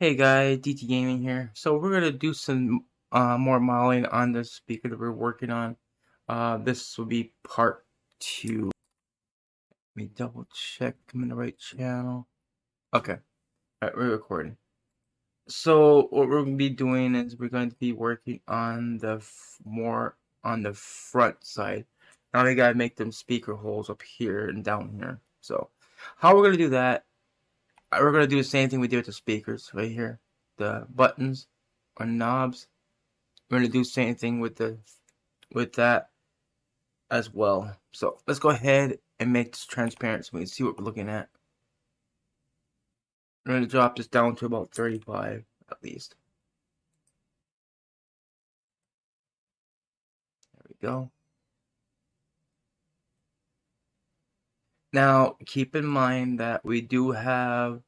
Hey guys, DT Gaming here. So we're gonna do some more modeling on the speaker that we're working on. This will be part two. Let me double check I'm in the right channel. Okay, alright, we're recording. So what we're gonna be doing is we're going to be working on the more on the front side. Now we gotta make them speaker holes up here and down here. So how we're gonna do that? We're gonna do the same thing we did with the speakers right here, the buttons or knobs. We're gonna do the same thing with that as well. So let's go ahead and make this transparent so we can see what we're looking at. We're gonna drop this down to about 35 at least. There we go. Now keep in mind that we do have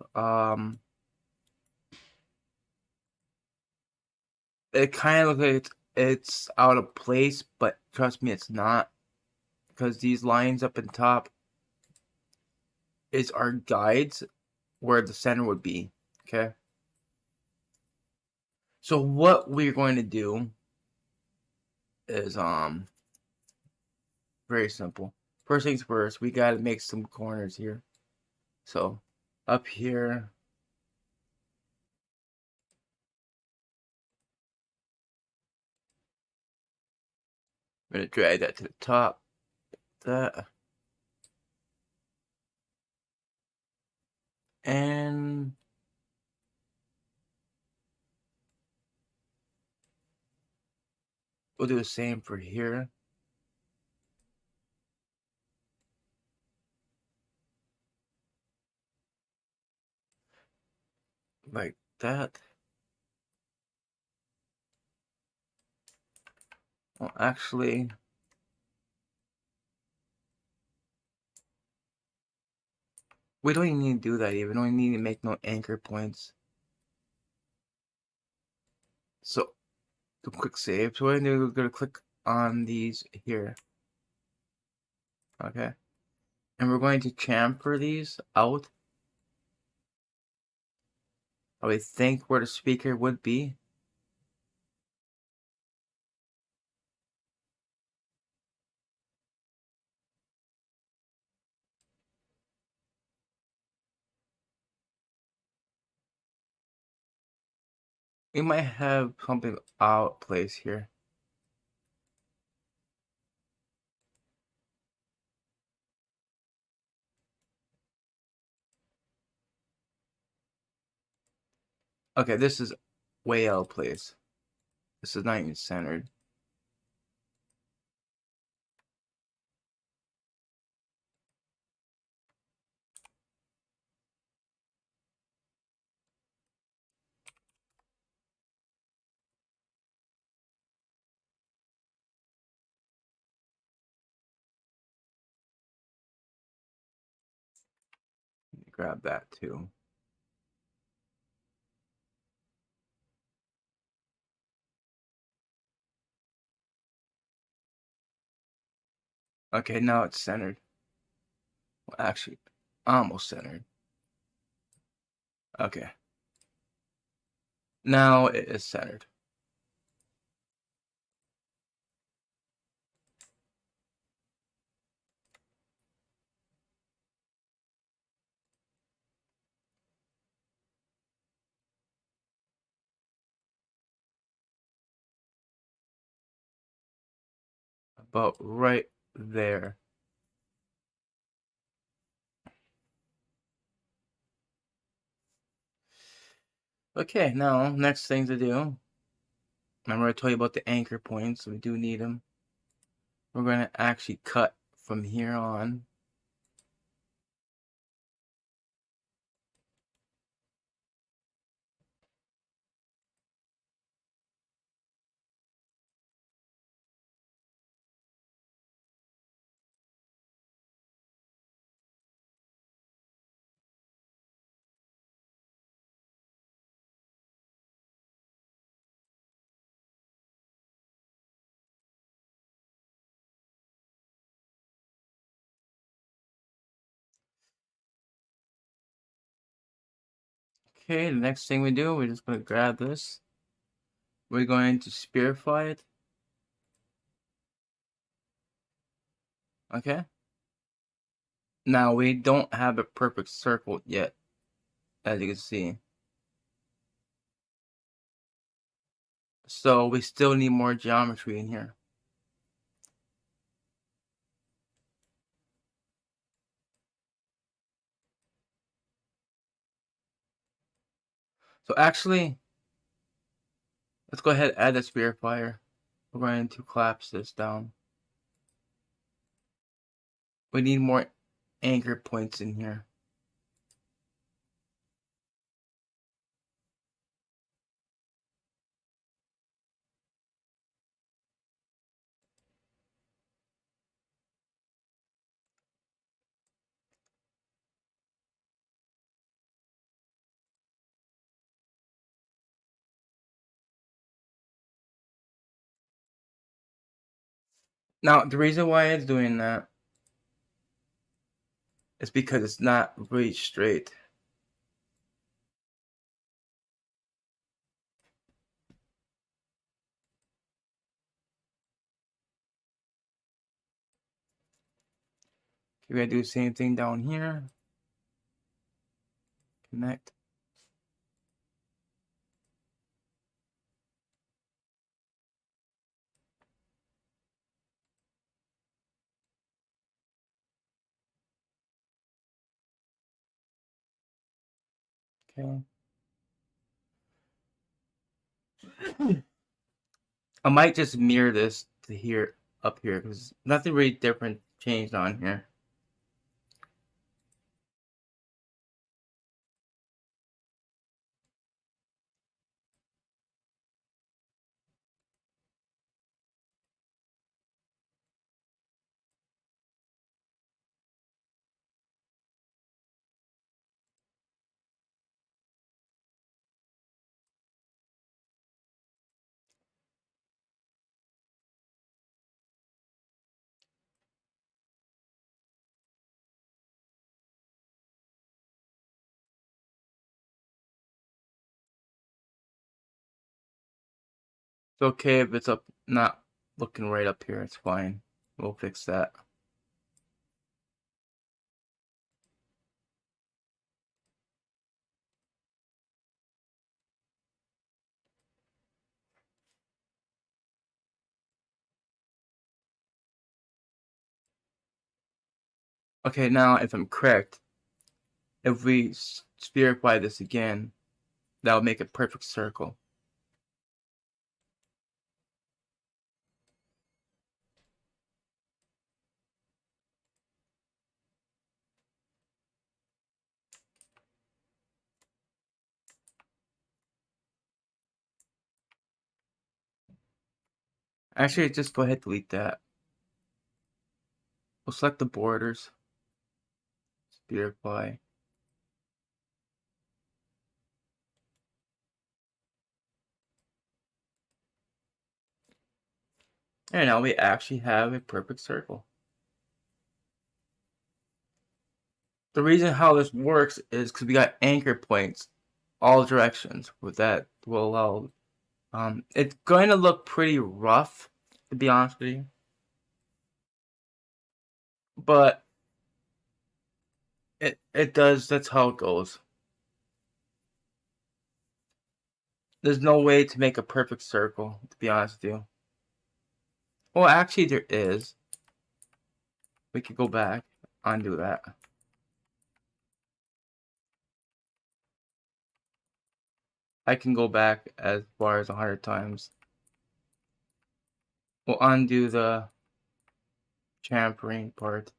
it kind of looks like it's out of place, but trust me, it's not, because these lines up in top is our guides where the center would be. Okay, so what we're going to do is very simple. First things first, we gotta make some corners here. So up here, I'm gonna drag that to the top. That, and we'll do the same for here. Like that. Well, actually, we don't even need to do that even. We don't need to make no anchor points. So, do a quick save. So what we're gonna click on these here. Okay. And we're going to chamfer these out. I think where the speaker would be. We might have something out place here. Okay, this is way out of place. This is not even centered. Grab that too. Okay, now it's centered. Well, actually, almost centered. Okay. Now it is centered. About right there. Okay, now next thing to do. Remember I told you about the anchor points, so we do need them. We're going to actually cut from here on. Okay, the next thing we do, we're just going to grab this. We're going to spearify it. Okay. Now we don't have a perfect circle yet, as you can see. So we still need more geometry in here. So actually, let's go ahead and add the spearifier. We're going to collapse this down. We need more anchor points in here. Now, the reason why it's doing that is because it's not really straight. We're going to do the same thing down here. Connect. Okay. I might just mirror this to here, up here, because nothing really different changed on here. It's okay if it's up, not looking right up here. It's fine. We'll fix that. Okay, now if I'm correct, if we spherify this again, that'll make a perfect circle. Actually, just go ahead and delete that. We'll select the borders, spherify. And now we actually have a perfect circle. The reason how this works is because we got anchor points all directions. With that will allow, it's going to look pretty rough, to be honest with you, but it does. That's how it goes. There's no way to make a perfect circle, to be honest with you. Well, actually, there is. We could go back, undo that. I can go back as far as 100 times. We'll undo the chamfering part.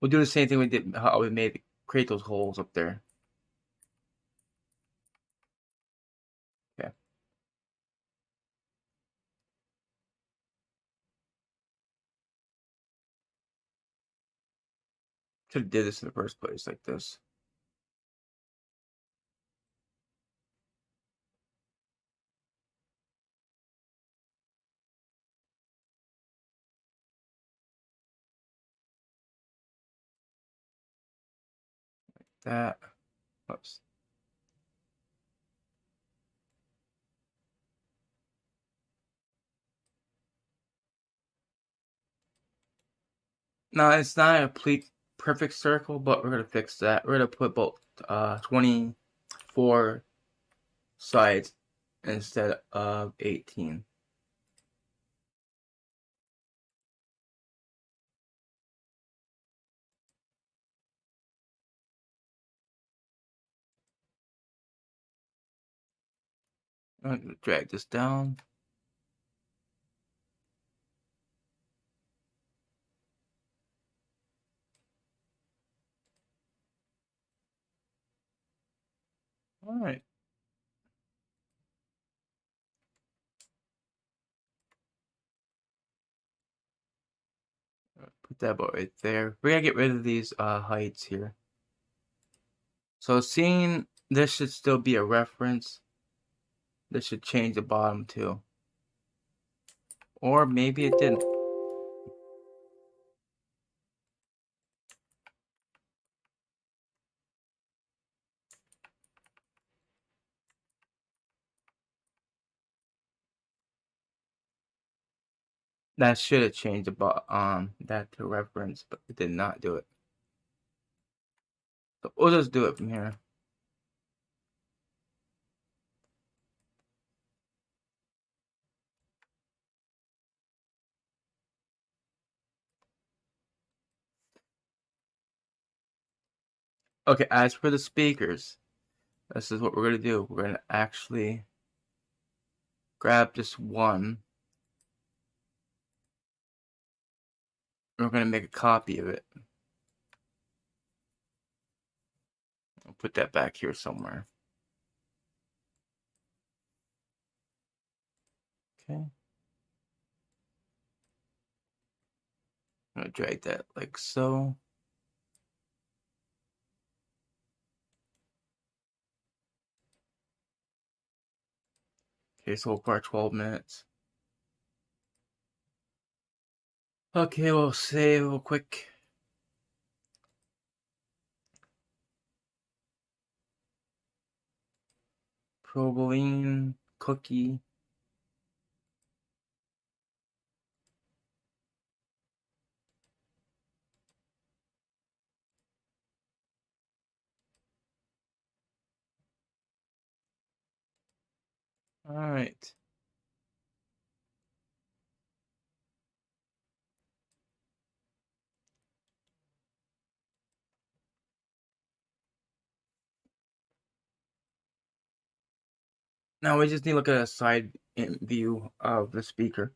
We'll do the same thing we did, how we made create those holes up there. Okay. Should have did this in the first place, like this. That. Oops. Now it's not a complete perfect circle, but we're gonna fix that. We're gonna put both 24 sides instead of 18. I'm gonna drag this down. All right. Put that about right there. We're gonna get rid of these heights here. So seeing this should still be a reference. This should change the bottom too. Or maybe it didn't. That should have changed that to reference, but it did not do it. So we'll just do it from here. Okay, as for the speakers, this is what we're gonna do. We're gonna actually grab this one. And we're gonna make a copy of it. I'll put that back here somewhere. Okay. I'm gonna drag that like so. Okay, so far 12 minutes. Okay, we'll save real quick. Provolone cookie. All right. Now we just need to look at a side view of the speaker.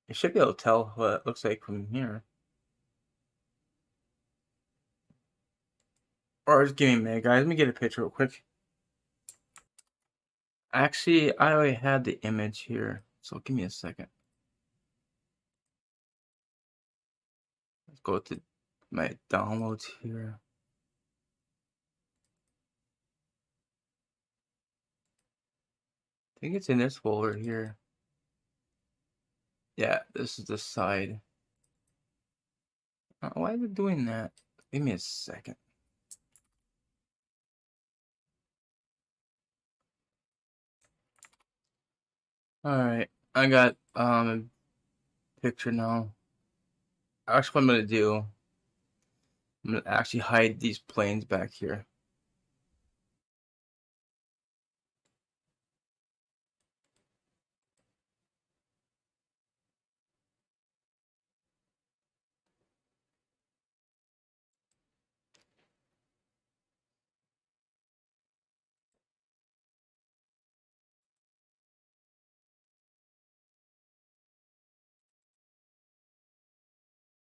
You should be able to tell what it looks like from here. Or just give me a minute, guys. Let me get a picture real quick. Actually, I already had the image here, so give me a second. Let's go to my downloads here. I think it's in this folder here. Yeah, this is the side. Why is it doing that? Give me a second. Alright, I got a picture now. Actually, what I'm gonna do, I'm gonna actually hide these planes back here.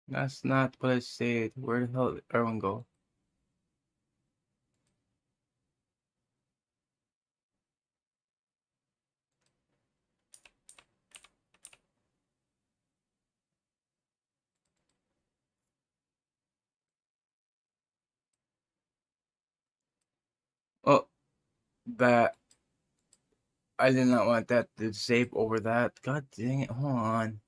That's not what I said. Where the hell did everyone go? Oh, that. I did not want that to save over that. God dang it, hold on.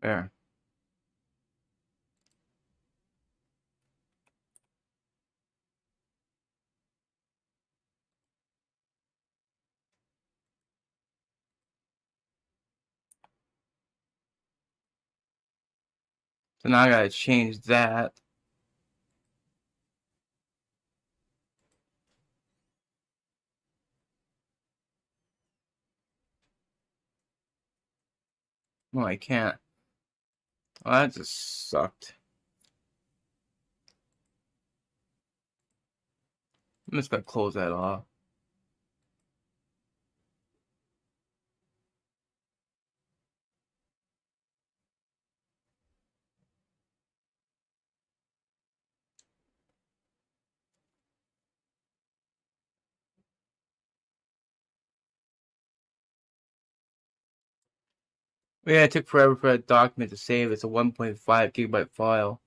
There. So now I gotta change that. No, I can't. Oh, that just sucked. I'm just gonna close that off. Yeah, it took forever for that document to save. It's a 1.5 gigabyte file.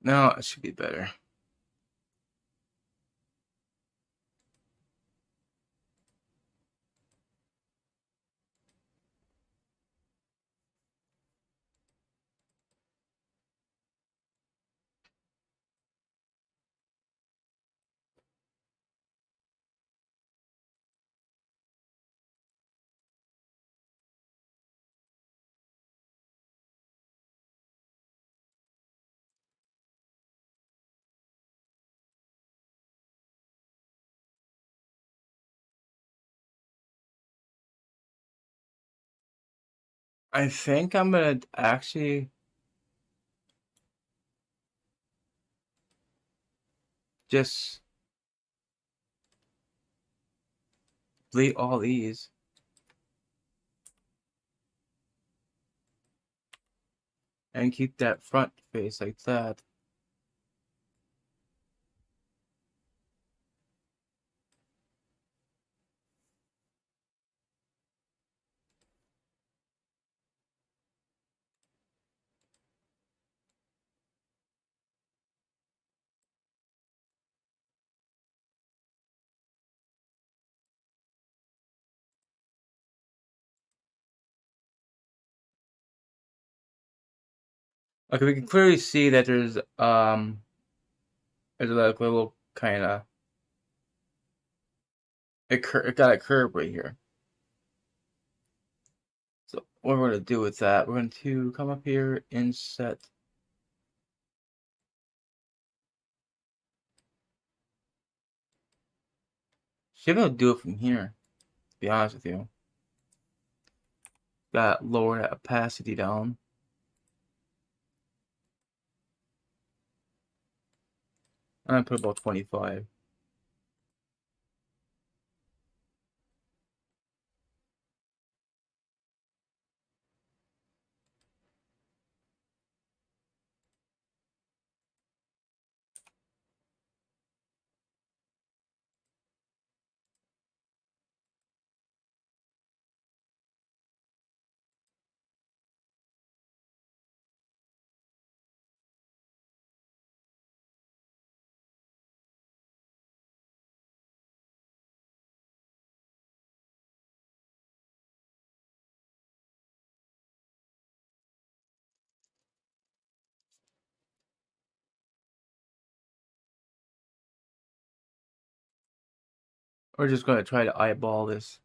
Now it should be better. I think I'm gonna actually just delete all these and keep that front face like that. Okay, we can clearly see that there's like a little kind of it got a curve right here. So what we're gonna do with that, we're going to come up here and set. Should be able to do it from here. To be honest with you, got lower that opacity down. I'm gonna put about 25. We're just gonna try to eyeball this.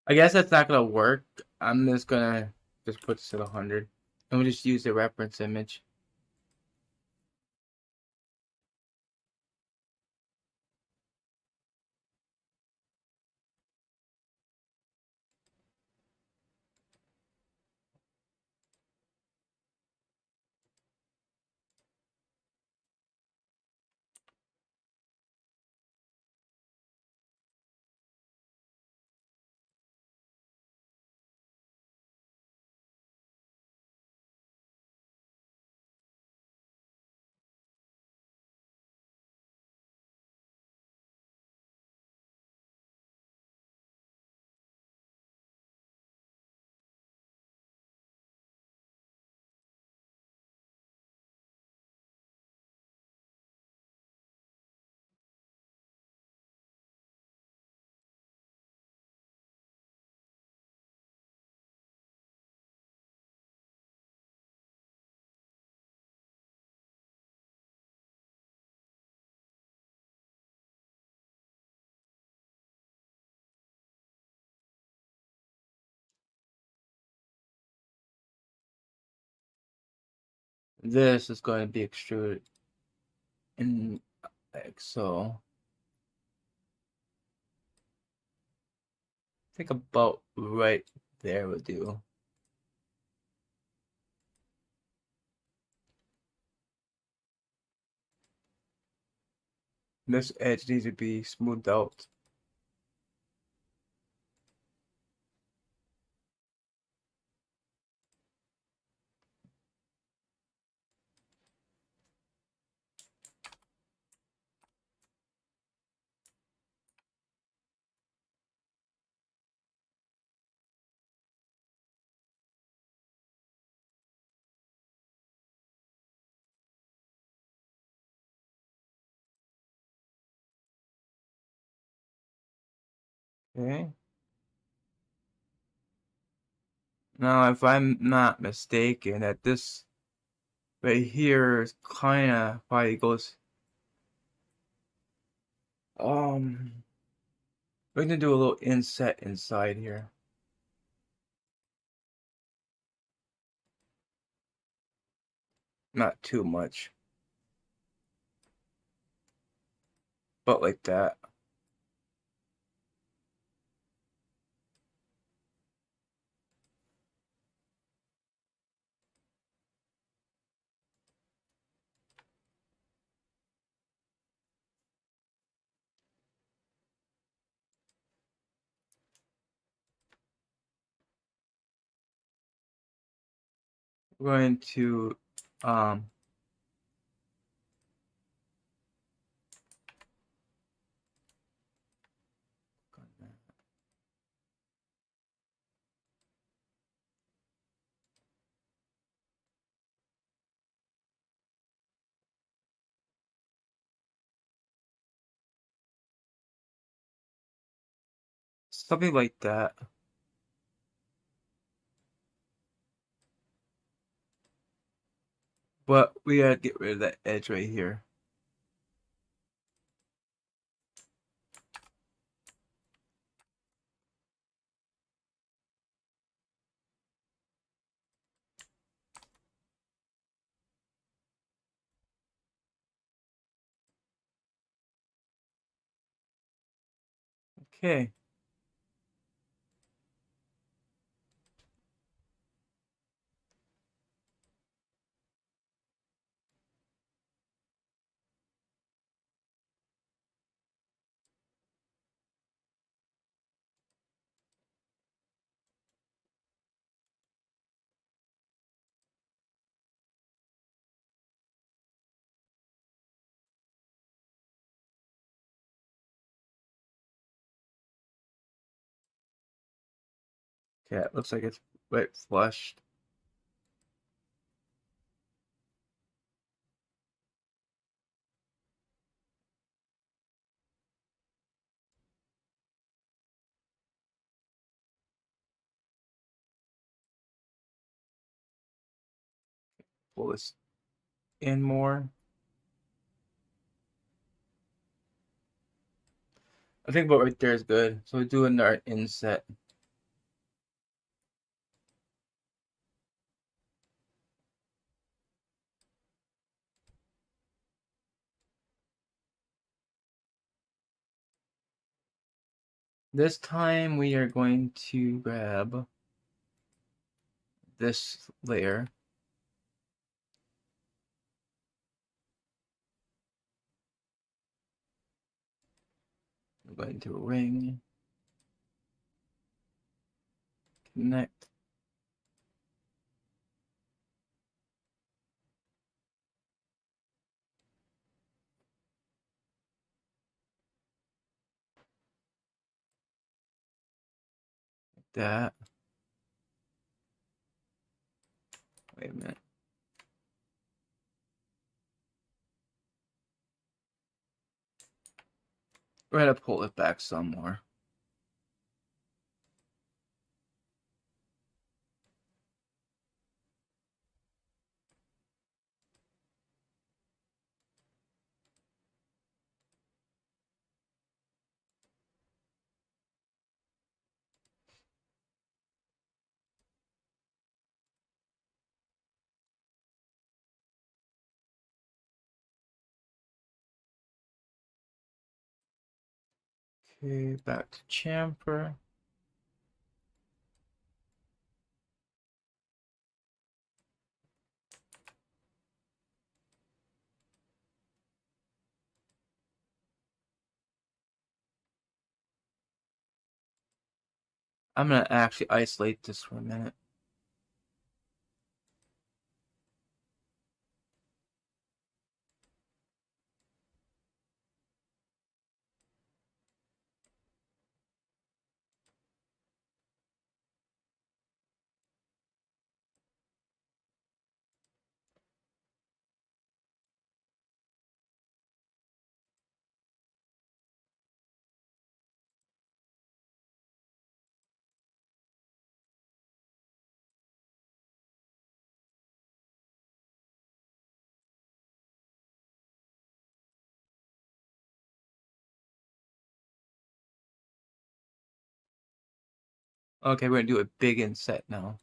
I guess that's not gonna work. I'm just gonna just put this at 100, and we'll just use the reference image. This is going to be extruded in like so. I think about right there would do. This edge needs to be smoothed out. Okay. Now, if I'm not mistaken, that this right here is kind of probably goes. We're gonna do a little inset inside here. Not too much, but like that. We're going to um something like that. But we gotta get rid of that edge right here. Okay. Okay, it looks like it's right flushed. Pull this in more. I think about right there is good. So we do another inset. This time we are going to grab this layer. I'm going to ring, connect. That. Wait a minute. We're gonna pull it back some more. Okay, back to chamfer. I'm gonna actually isolate this for a minute. Okay, we're gonna do a big inset now.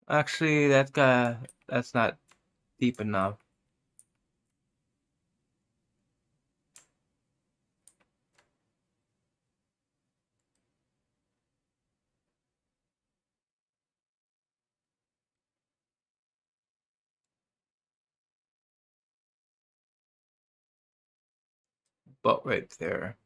Actually, that's not deep enough. But right there.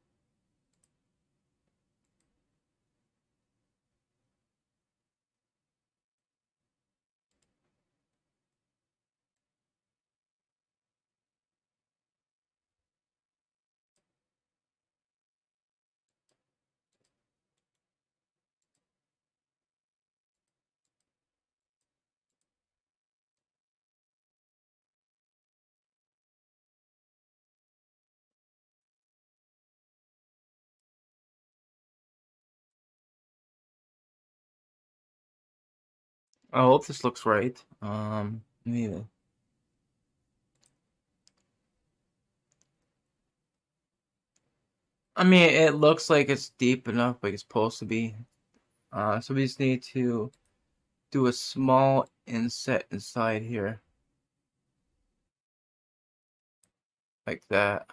I hope this looks right. Maybe. I mean, it looks like it's deep enough, like it's supposed to be. So we just need to do a small inset inside here, like that.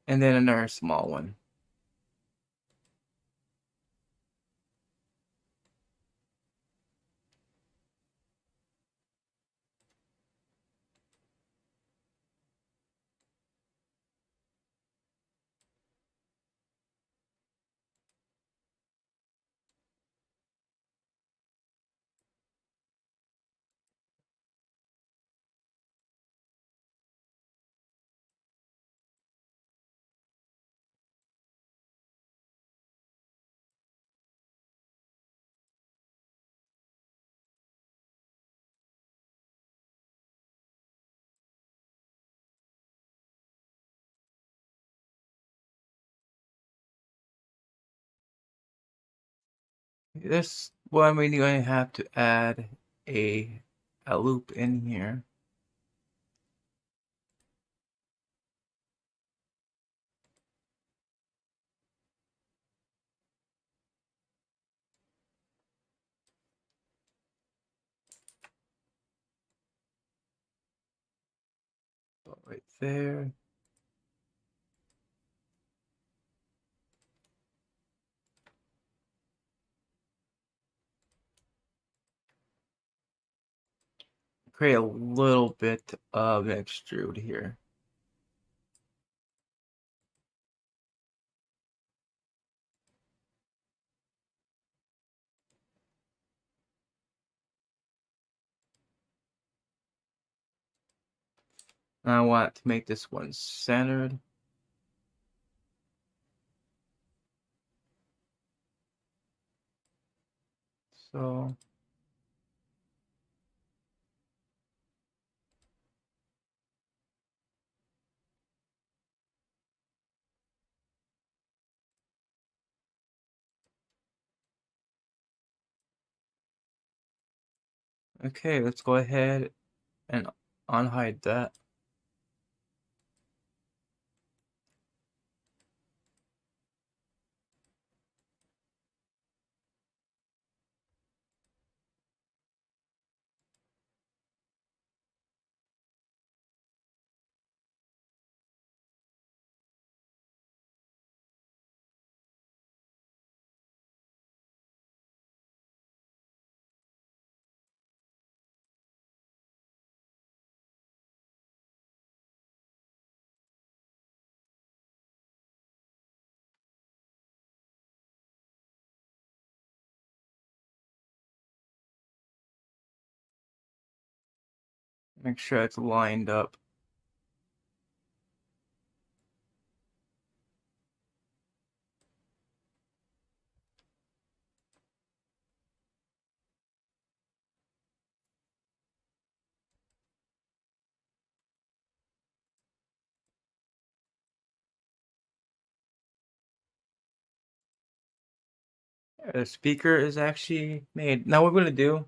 and then another small one. This one we're going to have to add a loop in here. So right there. Create a little bit of extrude here. And I want to make this one centered. So okay, let's go ahead and unhide that. Make sure it's lined up. The speaker is actually made. Now what we're going to do,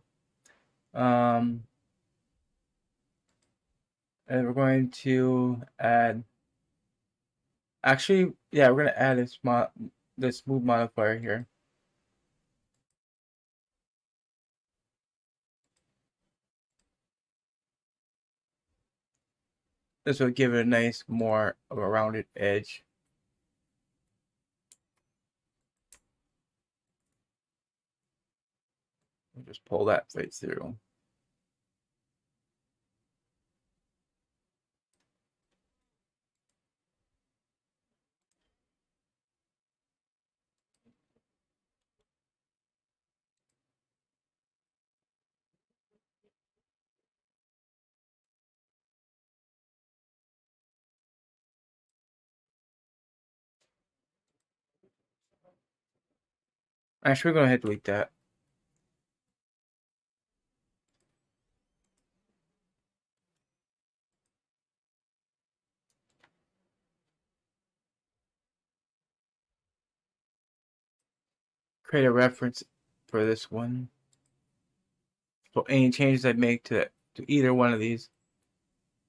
we're going to add, actually, yeah, we're going to add this move modifier here. This will give it a nice, more of a rounded edge. We'll just pull that right through. Actually, we're going to delete that. Create a reference for this one. So any changes I make to either one of these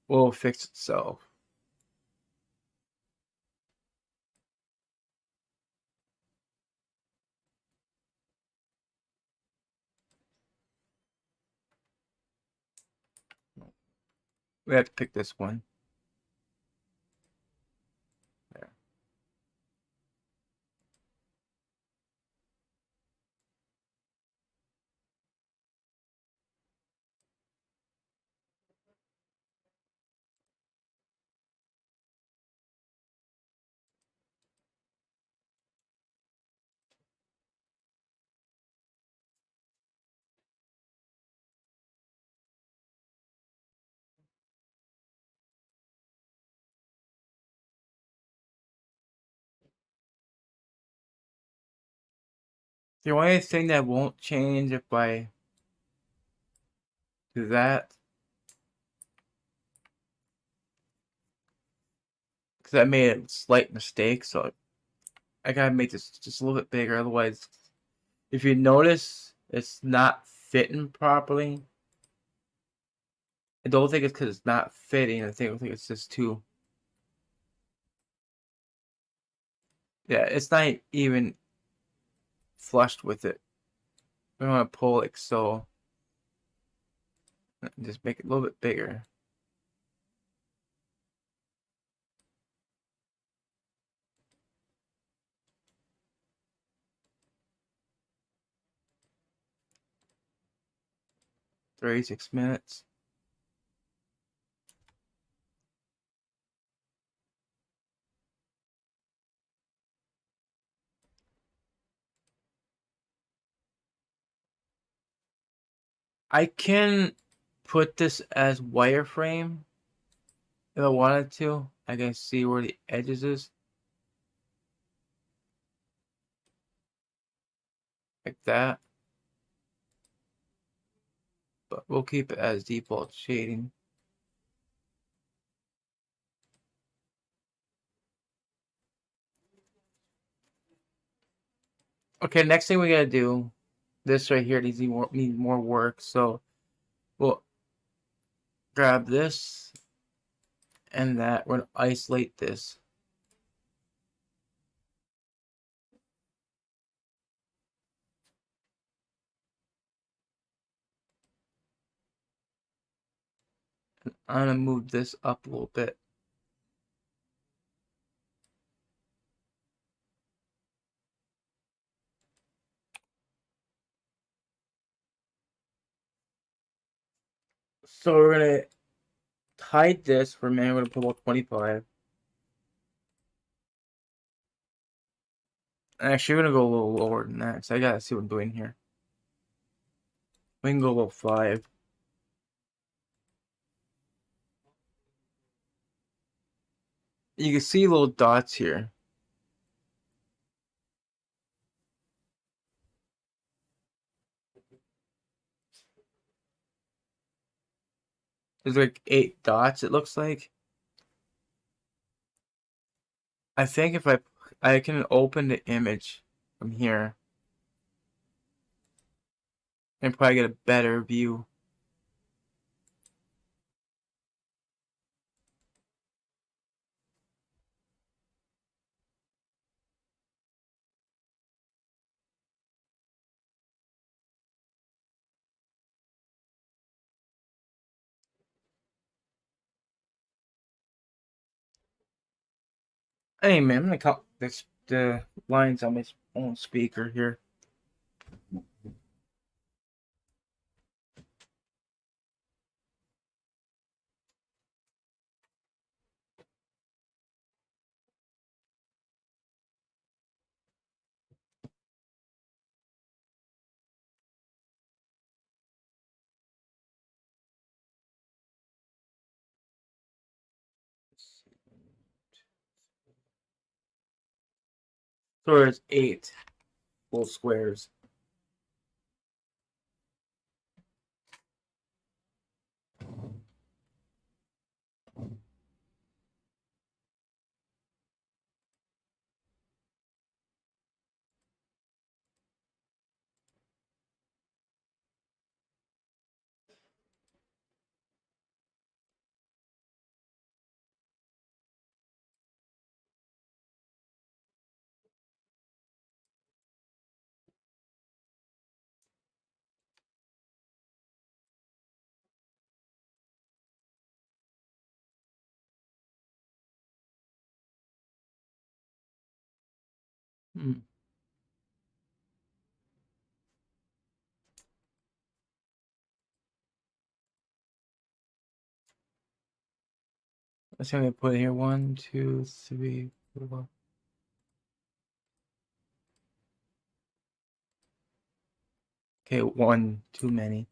will fix itself. We have to pick this one. There. The only thing that won't change if I do that, because I made a slight mistake, so I gotta make this just a little bit bigger. Otherwise, if you notice, it's not fitting properly. I don't think it's because it's not fitting. I think it's just too. Yeah, it's not even flushed with it. We want to pull like so. Just make it a little bit bigger. $36. I can put this as wireframe if I wanted to. I can see where the edges is. Like that. But we'll keep it as default shading. Okay, next thing we gotta do, this right here needs more work. So we'll grab this and that. We're gonna isolate this. I'm gonna move this up a little bit. So we're gonna hide this for a minute. We're gonna put about 25. Actually, we're gonna go a little lower than that, so I gotta see what I'm doing here. We can go about 5. You can see little dots here. There's like 8 dots, it looks like. I think if I can open the image from here and probably get a better view. Hey man, I'm gonna count this the lines on my own speaker here. So there's 8 full squares. Hmm. Let's see, I'm gonna put here 1, 2, 3, 4. Okay, 1 too many.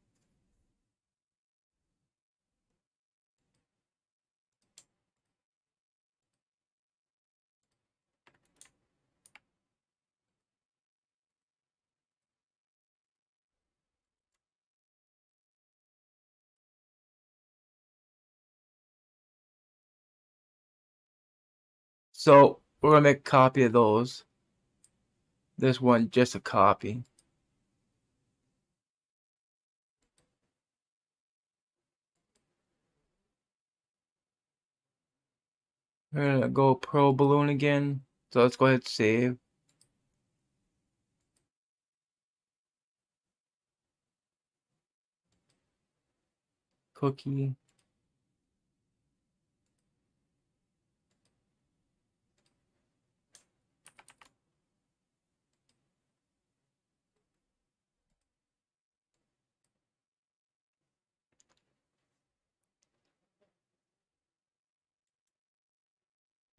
So we're gonna make a copy of those. This one just a copy. We're gonna go Pro Balloon again. So let's go ahead and save. Cookie.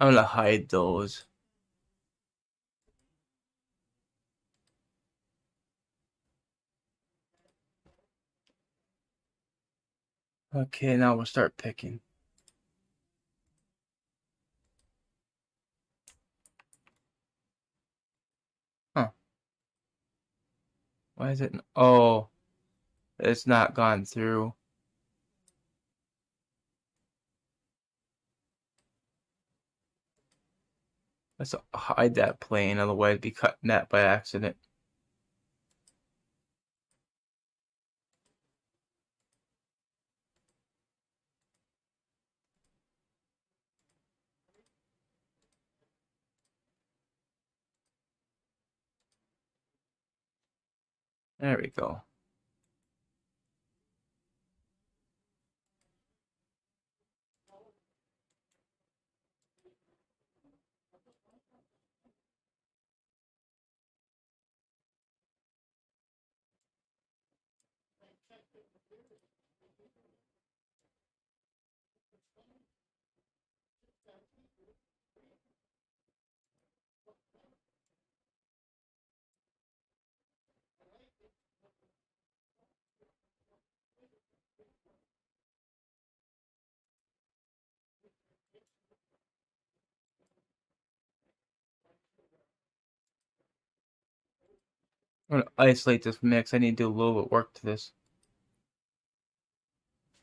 I'm gonna hide those. Okay, now we'll start picking. Huh. Why is it? Oh, it's not gone through. Let's hide that plane, otherwise I'd be cutting that by accident. There we go. I'm gonna isolate this mix. I need to do a little bit of work to this.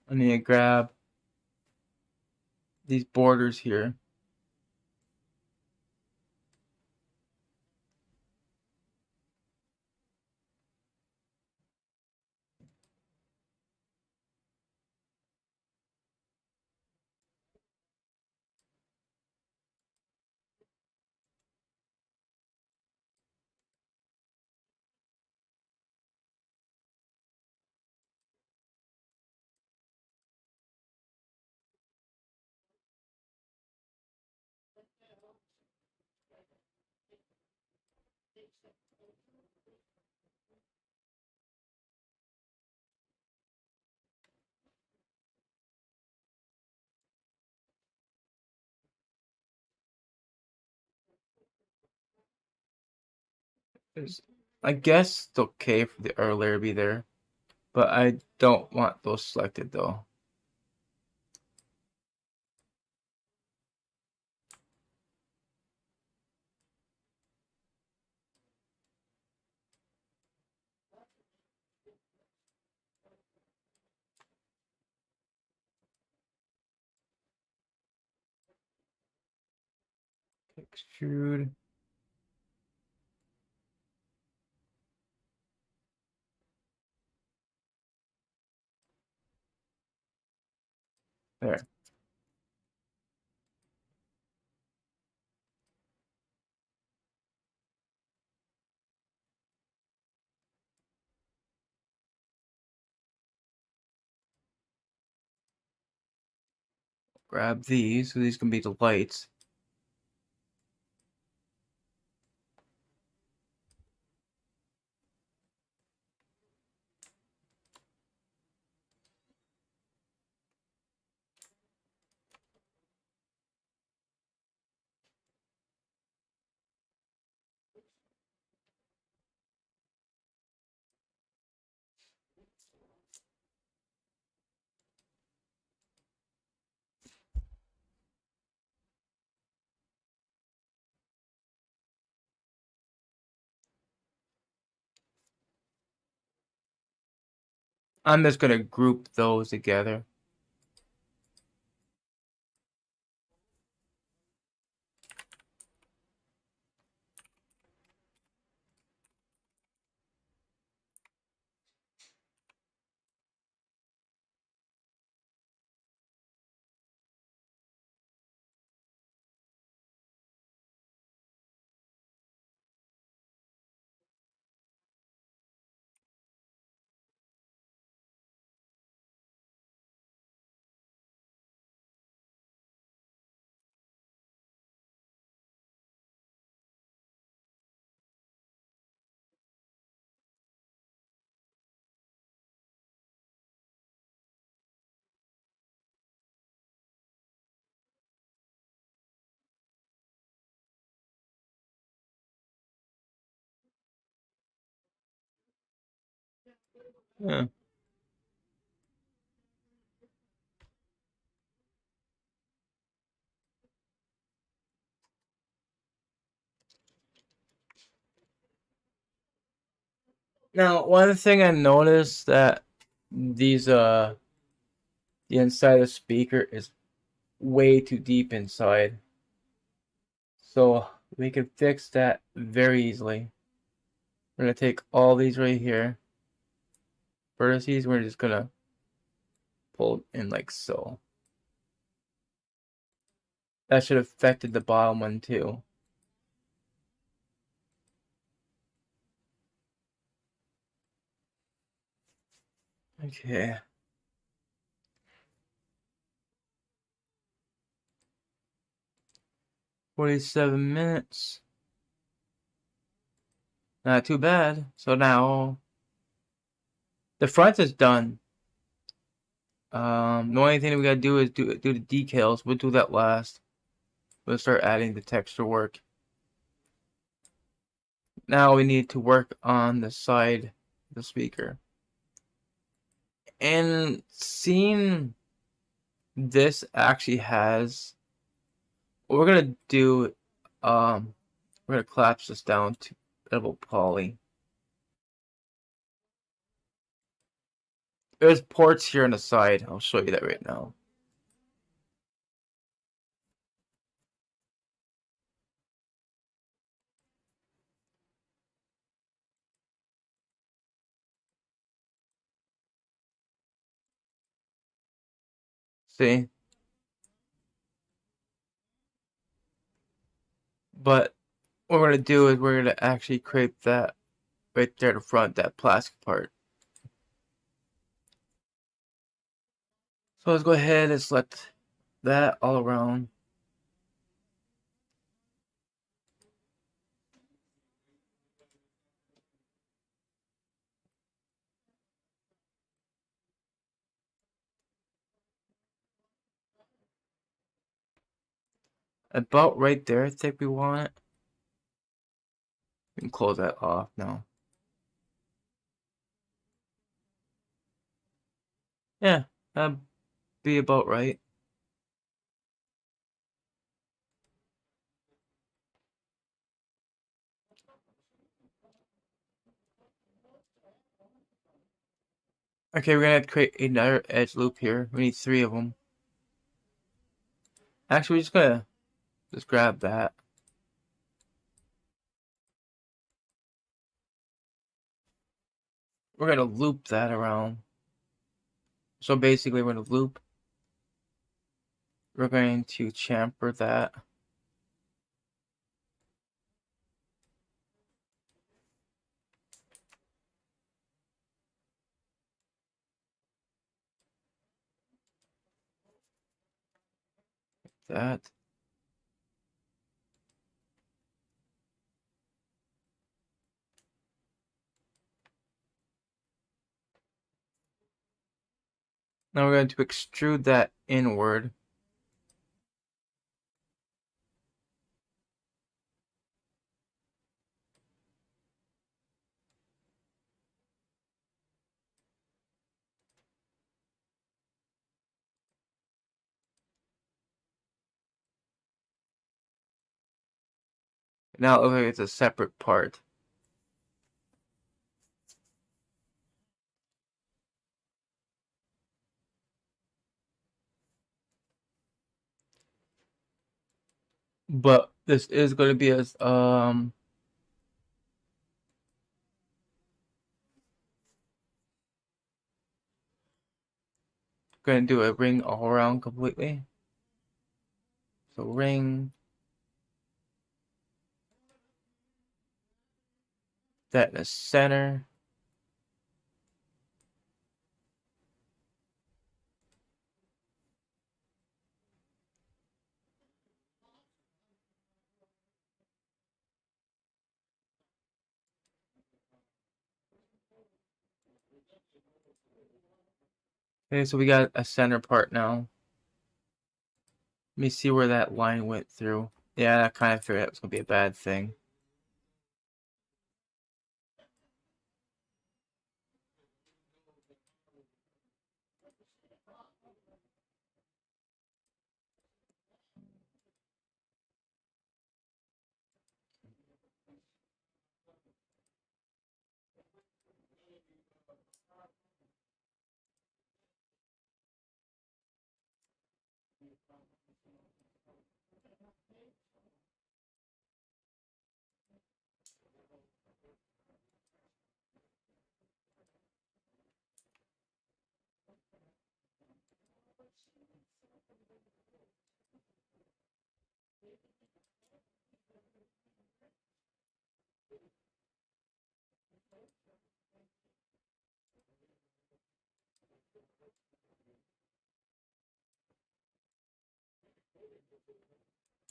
I need to grab these borders here. I guess it's okay for the earlier to be there, but I don't want those selected though. Extrude. There. Grab these, so these can be the lights. I'm just gonna group those together. Yeah. Now, one thing I noticed that these the inside of the speaker is way too deep inside. So we can fix that very easily. We're gonna take all these right here, vertices, we're just gonna pull in like so. That should have affected the bottom one too. Okay. 47 minutes. Not too bad. So now the front is done. The only thing that we gotta do is do the decals. We'll do that last. We'll start adding the texture work. Now we need to work on the side of the speaker. And seeing this actually has what we're gonna do, we're gonna collapse this down to double poly. There's ports here on the side. I'll show you that right now. See? But what we're gonna do is we're gonna actually create that right there in the front, that plastic part. So let's go ahead and select that all around. About right there, I think we want it. We can close that off now. Yeah, that'd be about right. Okay, we're gonna have to create another edge loop here. We need 3 of them. Actually, we're just gonna just grab that. We're gonna loop that around. So basically, we're gonna loop. We're going to chamfer that. That. Now we're going to extrude that inward. Now it looks like it's a separate part. But this is going to be a going to do a ring all around completely. So ring that in the center. Okay, so we got a center part now. Let me see where that line went through. Yeah, I kind of figured that was going to be a bad thing.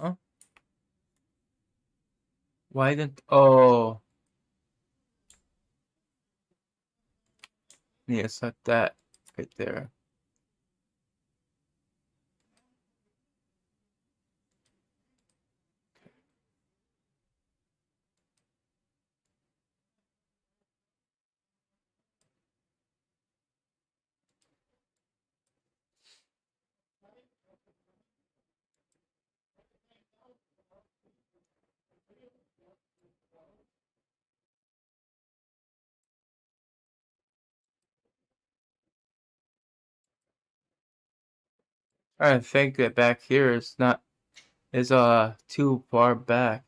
Huh? Why didn't? Oh, yeah, set that right there. I think that back here is not is too far back.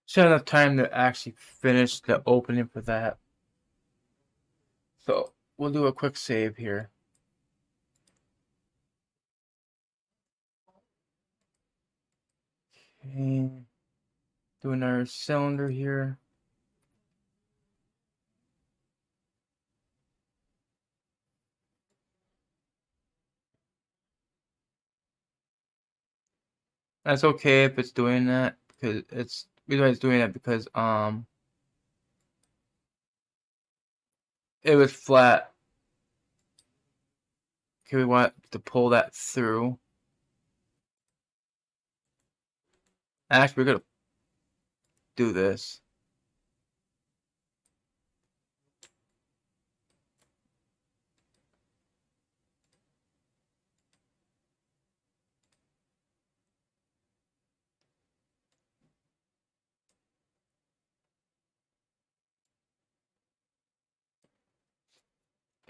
Should have enough time to actually finish the opening for that. So we'll do a quick save here. Okay. Do another cylinder here. That's okay if it's doing that because it's reason why it's doing that because it was flat. Okay, we want to pull that through. Actually, we're gonna do this.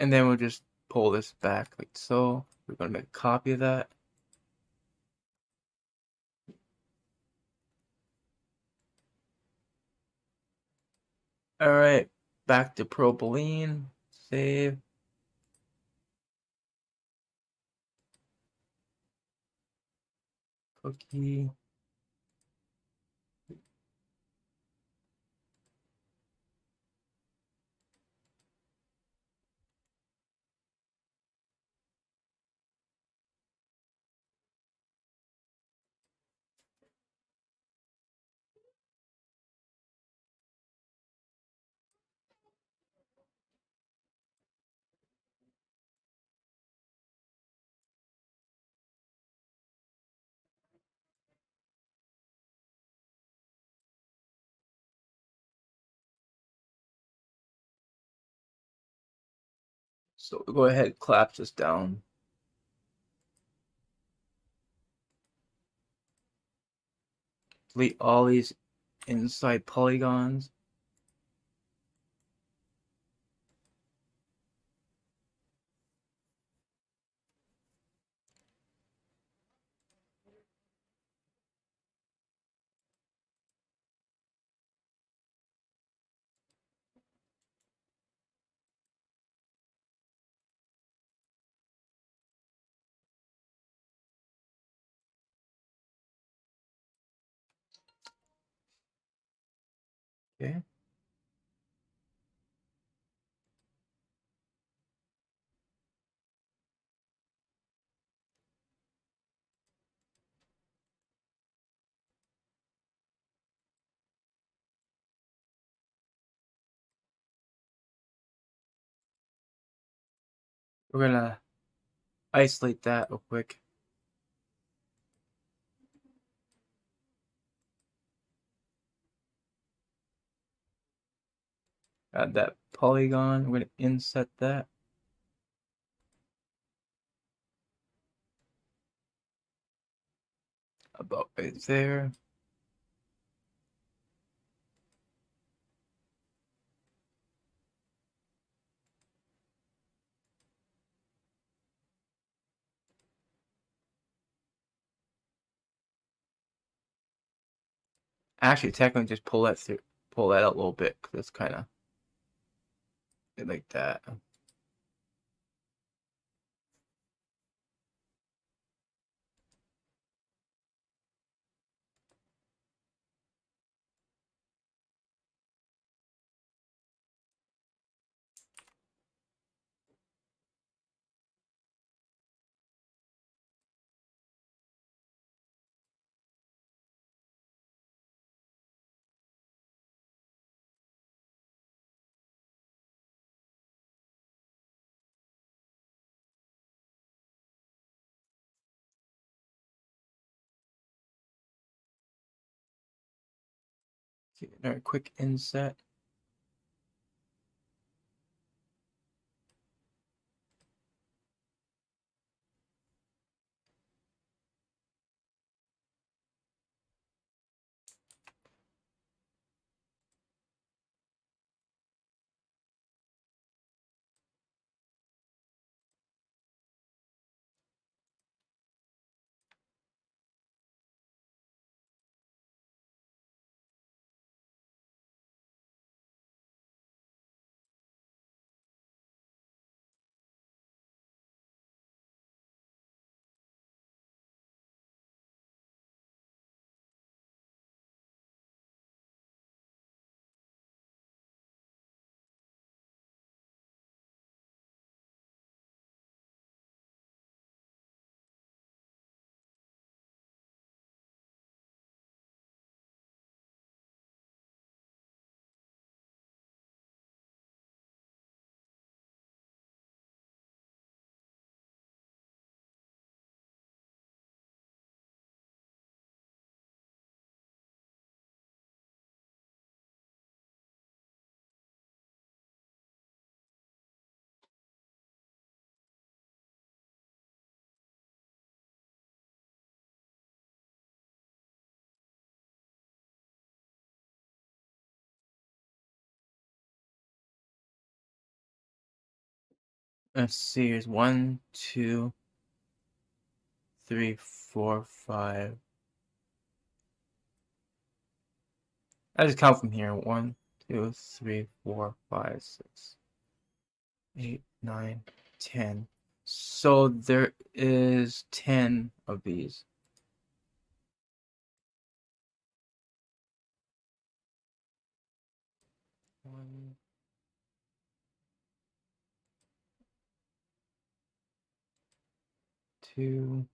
And then we'll just pull this back like so. We're gonna make a copy of that. Alright, back to propylene. Save. Cookie. So we'll go ahead and collapse this down. Delete all these inside polygons. Okay. We're gonna isolate that real quick. Add that polygon. We're gonna inset that. About right there. Actually, technically, just pull that out a little bit, because that's kind of like that. Another quick inset. Let's see. Here's 1, 2, 3, 4, 5. I just count from here. 1, 2, 3, 4, 5, 6, 8, 9, 10. So there is 10 of these. One, two,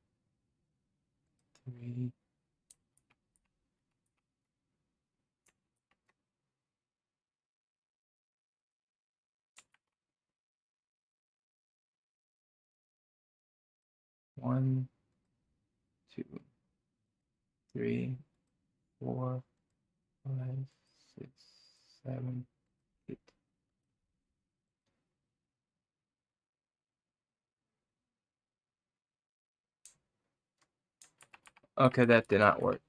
three. One, two, three, 4, 5, 6, 7, 8. Okay, that did not work.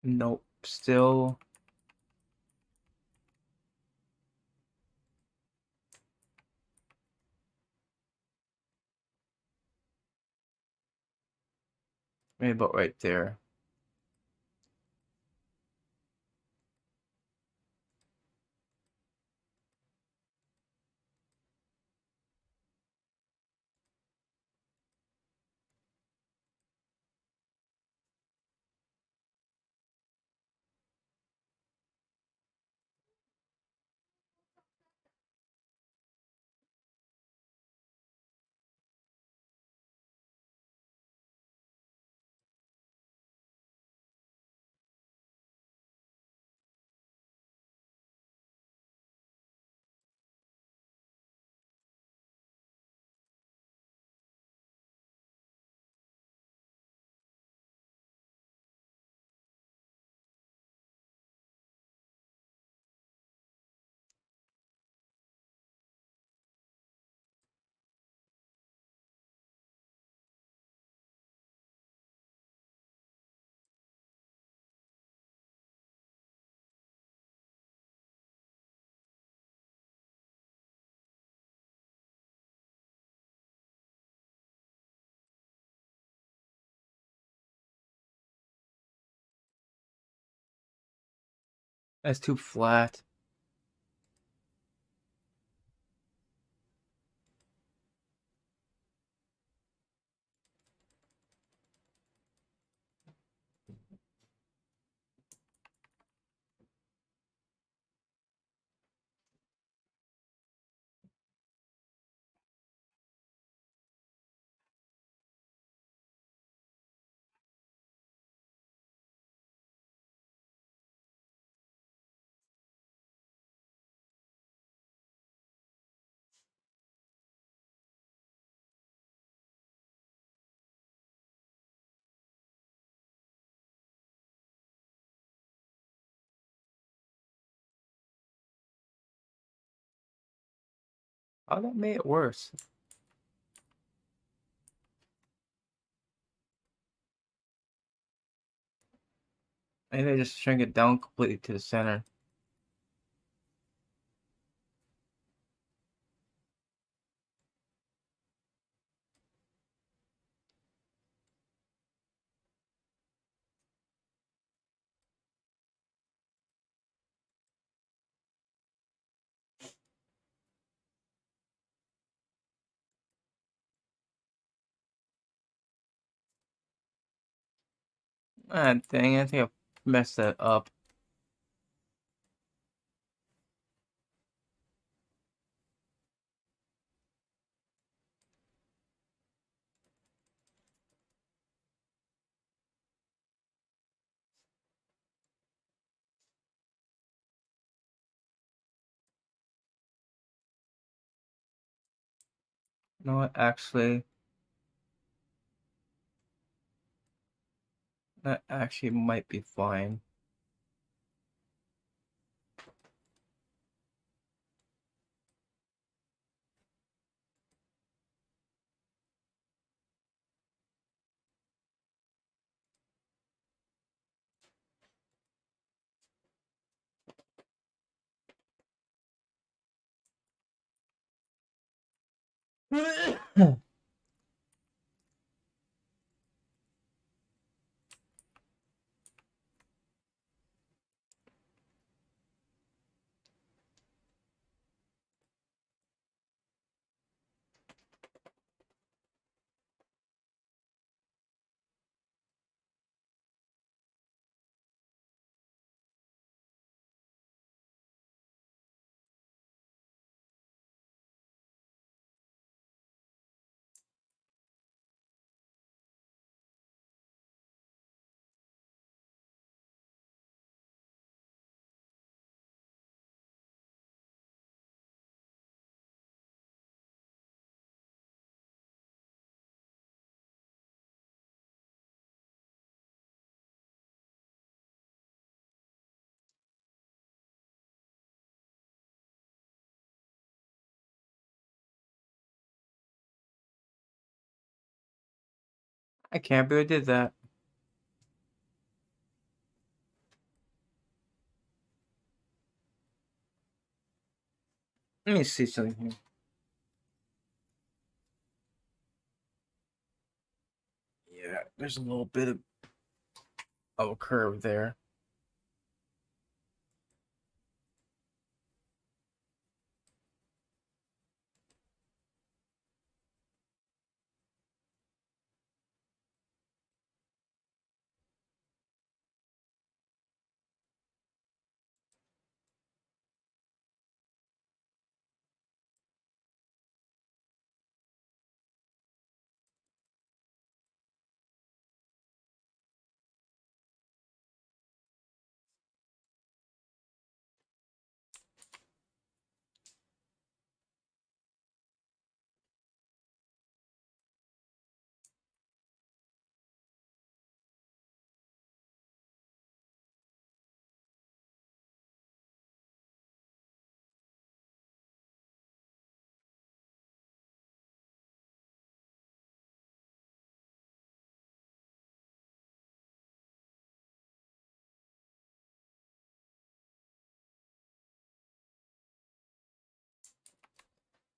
Nope. Still. Maybe about right there. That's too flat. Oh, that made it worse. Maybe I just shrink it down completely to the center. Ah, dang, I think I messed that up. You know what, actually, that actually might be fine. I can't believe I did that. Let me see something here. Yeah, there's a little bit of a curve there.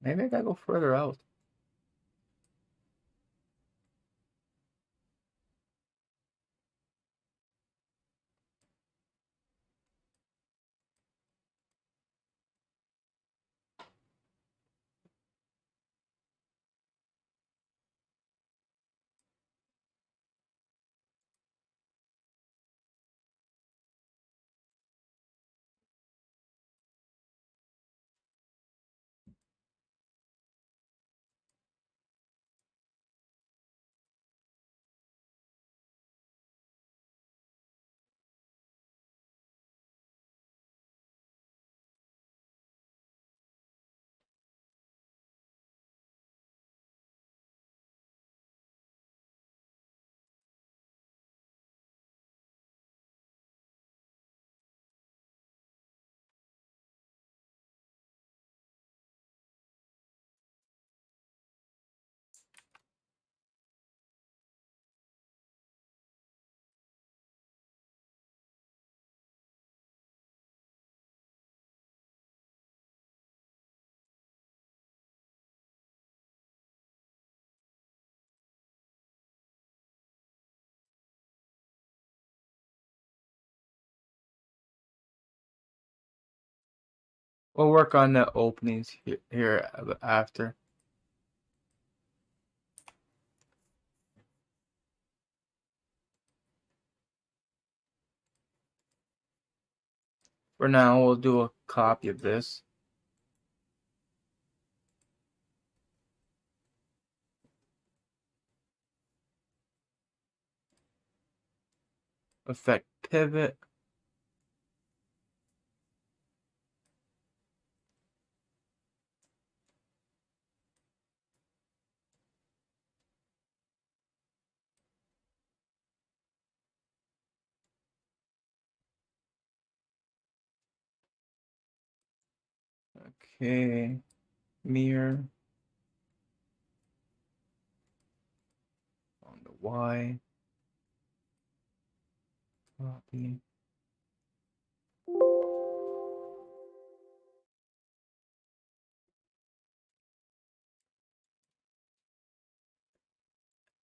Maybe I gotta go further out. We'll work on the openings here after. For now, we'll do a copy of this. Effect pivot. Okay. Mirror. On the Y. Copy.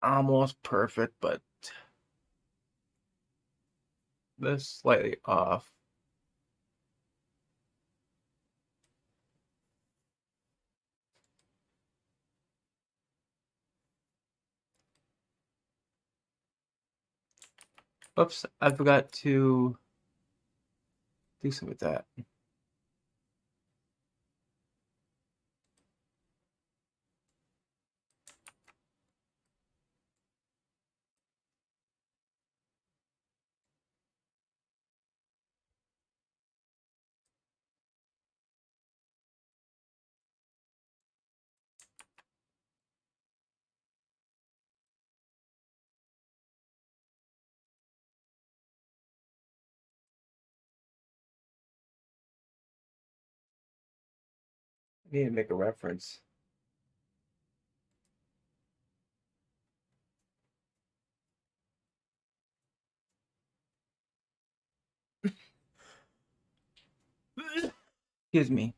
Almost perfect, but this slightly off. Oops, I forgot to do something with that. I need to make a reference. Excuse me.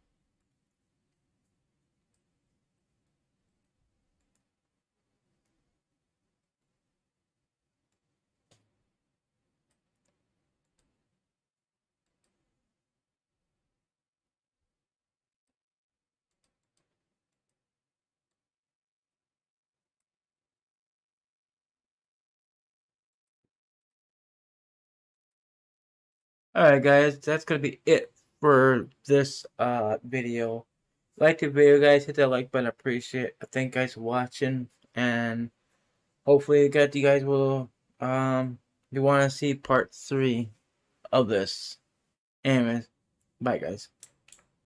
Alright guys, that's gonna be it for this video. Like the video guys, hit that like button, appreciate it. Thank you guys for watching, and hopefully you guys will you wanna see part 3 of this. Anyways, bye guys.